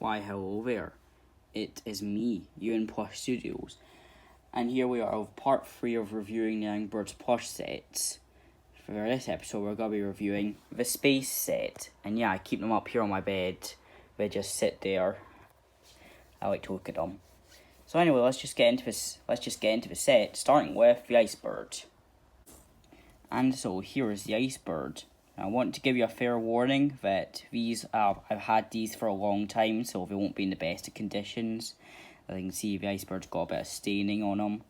Why, hello there. It is me, you in Plush Studios. And here we are with part 3 of reviewing the Angry Birds plush sets. For this episode, we're going to be reviewing the space set. And yeah, I keep them up here on my bed. They just sit there. I like to look at them. So anyway, let's just get into the set, starting with the Ice Bird. And so here is the Ice Bird. I want to give you a fair warning that I've had these for a long time, so they won't be in the best of conditions. As you can see, the Ice Bird's got a bit of staining on him.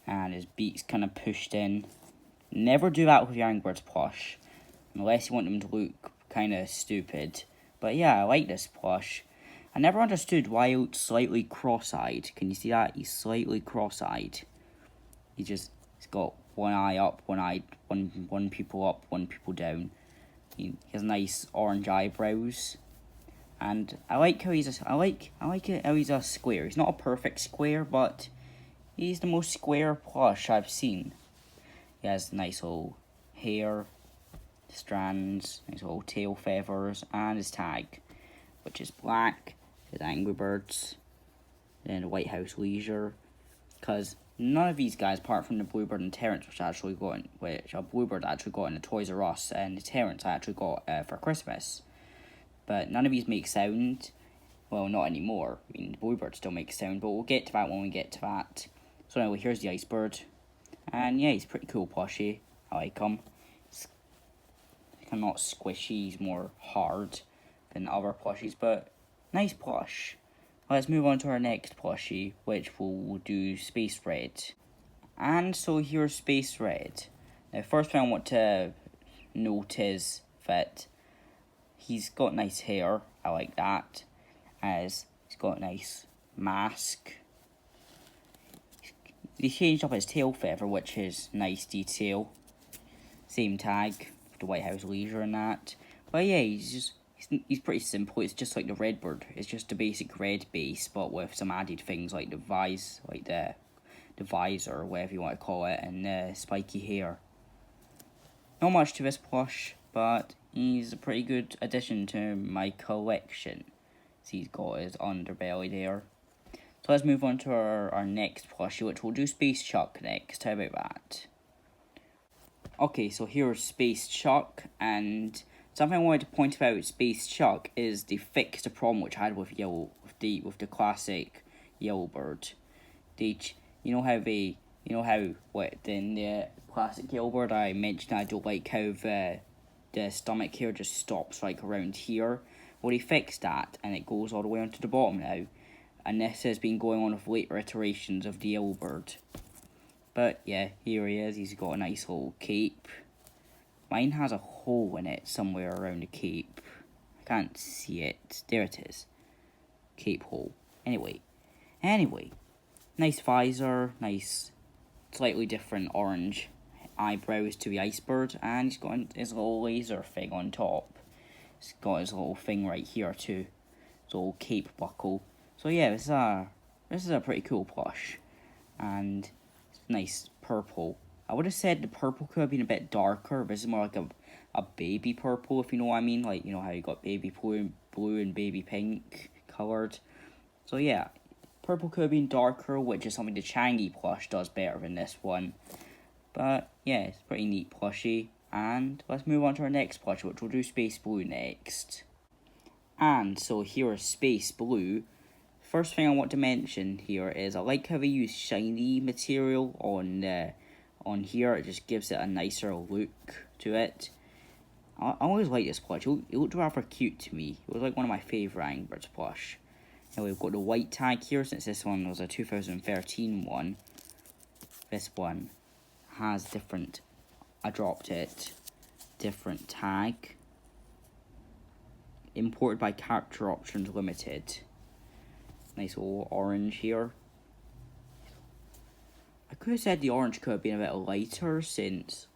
And his beak's kind of pushed in. Never do that with your Angry Birds plush, unless you want them to look kind of stupid. But yeah, I like this plush. I never understood why he looked slightly cross-eyed. Can you see that? He's slightly cross-eyed. He's got one eye up, one pupil up, one pupil down. He has nice orange eyebrows, and I like how he's a square. He's not a perfect square, but he's the most square plush I've seen. He has nice little hair strands, nice little tail feathers, and his tag, which is black. His Angry Birds, then the White House Leisure, because none of these guys, apart from the Bluebird and Terence, which a Bluebird actually got in the Toys R Us, and the Terence I actually got for Christmas. But none of these make sound. Well, not anymore. I mean, the Bluebird still makes sound, but we'll get to that when we get to that. So anyway, here's the Ice Bird. And yeah, he's pretty cool plushie. I like him. He's kind of not squishy, he's more hard than other plushies, but nice plush. Let's move on to our next plushie, which we'll do Space Red. And so here's Space Red. Now, first thing I want to note is that he's got nice hair. I like that. As he's got a nice mask. He changed up his tail feather, which is nice detail. Same tag for the White House Leisure and that. But yeah, he's pretty simple. It's just like the Redbird. It's just a basic red base, but with some added things like the visor, or whatever you want to call it, and the spiky hair. Not much to this plush, but he's a pretty good addition to my collection. See, he's got his underbelly there. So let's move on to our next plushie, which we'll do Space Chuck next. How about that? Okay, so here's Space Chuck, and something I wanted to point about Space Chuck is they fixed the problem which I had with the classic Yellowbird. In the classic Yellowbird I mentioned I don't like how the stomach hair just stops like around here. Well, they fixed that and it goes all the way onto the bottom now. And this has been going on with later iterations of the Yellowbird. But yeah, here he is. He's got a nice little cape. Mine has a hole in it somewhere around the cape. I can't see it. There it is. Cape hole. Anyway. Nice visor. Nice, slightly different orange eyebrows to the Ice Bird. And he's got his little laser thing on top. He's got his little thing right here too. His little cape buckle. So yeah, this is a pretty cool plush. And it's nice purple. I would have said the purple could have been a bit darker. This is more like a baby purple, if you know what I mean. Like, you know how you got baby blue and baby pink coloured. So yeah, purple could have been darker, which is something the Changi plush does better than this one. But yeah, it's a pretty neat plushie. And let's move on to our next plush, which we'll do Space Blue next. And so here is Space Blue. First thing I want to mention here is I like how they use shiny material on here. It just gives it a nicer look to it. I always like this plush. It looked rather cute to me. It was like one of my favourite Angry Birds plush. Now we've got the white tag here, since this one was a 2013 one. This one has different tag. Imported by Capture Options Limited. Nice little orange here. I could have said the orange could have been a bit lighter, since,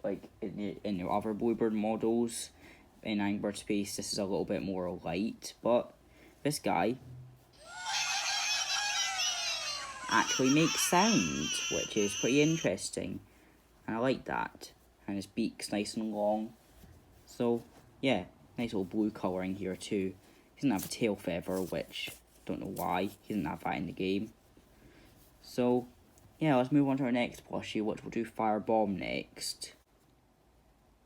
like, in the other Bluebird models in Angry Bird Space, this is a little bit more light, but this guy actually makes sound, which is pretty interesting, and I like that. And his beak's nice and long. So yeah, nice little blue colouring here too. He doesn't have a tail feather, which don't know why. He doesn't have that in the game. So, yeah, let's move on to our next plushie, which we'll do Firebomb next.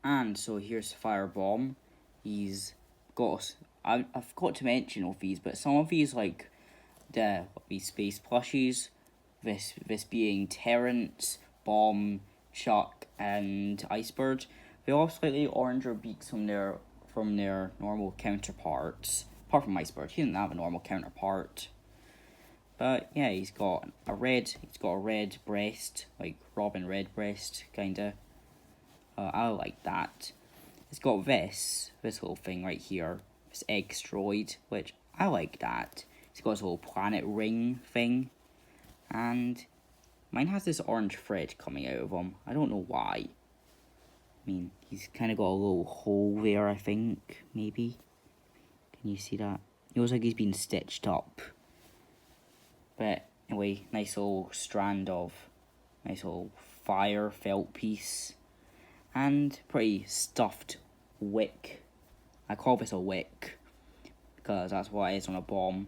And so here's Firebomb. He's got, I forgot to mention of these, but some of these, like, these space plushies, this being Terence, Bomb, Chuck, and Icebird, they all have slightly oranger beaks from their normal counterparts. Apart from Icebird, he doesn't have a normal counterpart. But yeah, he's got a red breast, like Robin Redbreast, kinda. I like that. It's got this little thing right here, this Extroid, which I like that. It's got this little planet ring thing, and mine has this orange thread coming out of him. I don't know why. I mean, he's kind of got a little hole there, I think, maybe. Can you see that? It looks like he's been stitched up. But anyway, nice little fire felt piece. And pretty stuffed wick. I call this a wick, because that's what it is on a bomb.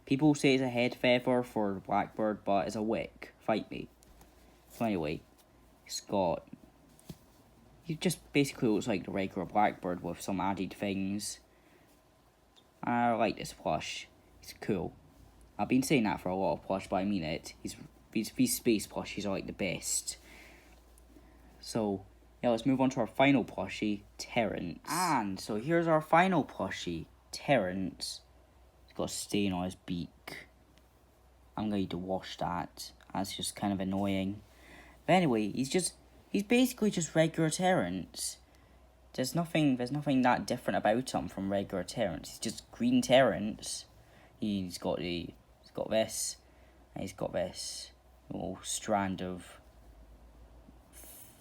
People say it's a head feather for Blackbird, but it's a wick. Fight me. So anyway, he just basically looks like the regular Blackbird with some added things. I like this plush. It's cool. I've been saying that for a lot of plush, but I mean it. These space plushies are like the best. So, yeah, let's move on to our final plushie, Terence. And so here's our final plushie, Terence. He's got a stain on his beak. I'm going to wash that. That's just kind of annoying. But anyway, he's basically just regular Terence. There's nothing that different about him from regular Terence. He's just green Terence. He's got this, and he's got this little strand of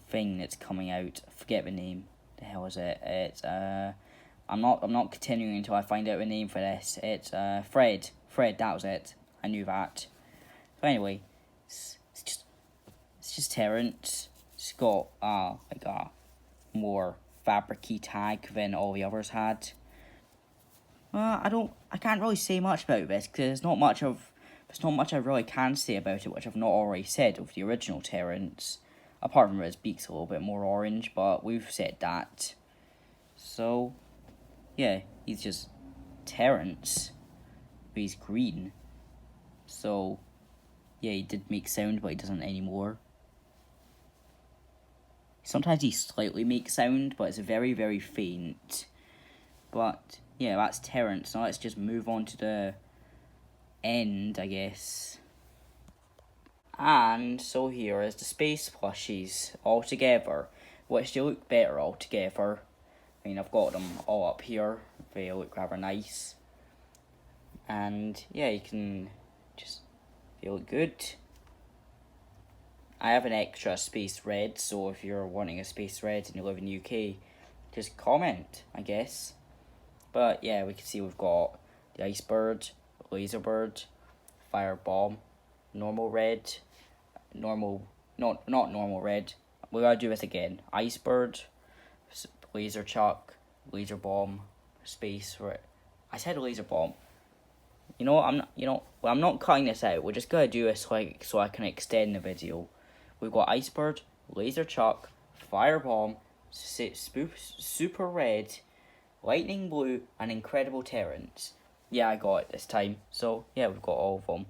thing that's coming out. I forget the name. The hell is it? It's I'm not continuing until I find out the name for this. It's Fred. Fred, that was it. I knew that. So anyway, it's just Terence. It's got like a more fabricy tag than all the others had. I can't really say much about this because there's not much I really can say about it which I've not already said of the original Terence. Apart from his beak's a little bit more orange, but we've said that. So, yeah, he's just Terence, but he's green. So, yeah, he did make sound, but he doesn't anymore. Sometimes he slightly makes sound, but it's very, very faint. But, yeah, that's Terence. Now let's just move on to the end, I guess. And so here is the space plushies all together, which they look better all together. I mean, I've got them all up here. They look rather nice. And, yeah, they look good. I have an extra Space Red, so if you're wanting a Space Red and you live in the UK, just comment, I guess. But yeah, we can see we've got the Icebird, Laserbird, Firebomb, normal red, not normal red. We gotta do this again. Icebird, Laser Chuck, Laser Bomb, Space Red. I said Laser Bomb. I'm not cutting this out. We're just gonna do this so I can extend the video. We've got Icebird, Laser Chuck, Firebomb, Super Red, Lightning Blue, and Incredible Terence. Yeah, I got it this time. So, yeah, we've got all of them.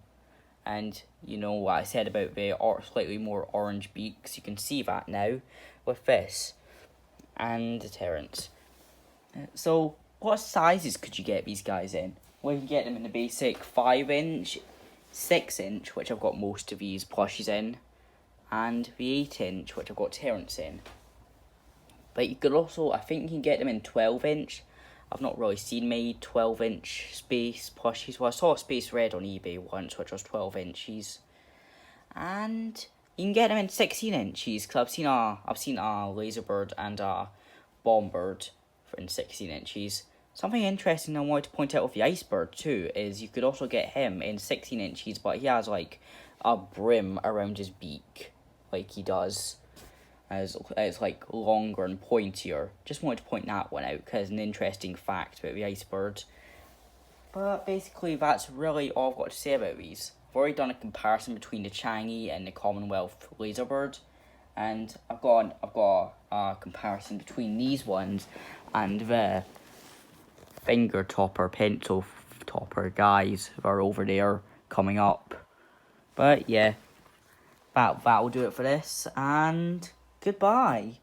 And, you know what I said about the slightly more orange beaks. You can see that now with this. And the Terence. So, what sizes could you get these guys in? Well, you can get them in the basic 5-inch, 6-inch, which I've got most of these plushies in, and the 8-inch, which I've got Terence in. But you could also, I think you can get them in 12-inch. I've not really seen many 12-inch space plushies. Well, I saw a Space Red on eBay once, which was 12 inches. And you can get them in 16 inches, because I've seen a Laserbird and a Bombird in 16 inches. Something interesting I wanted to point out with the Icebird too is you could also get him in 16 inches, but he has like a brim around his beak, like he does. It's like longer and pointier. Just wanted to point that one out because it's an interesting fact about the Icebird. But basically, that's really all I've got to say about these. I've already done a comparison between the Changi and the Commonwealth Laserbird, and I've got a comparison between these ones and the finger topper, pencil topper guys that are over there coming up. But yeah, that'll do it for this, and goodbye.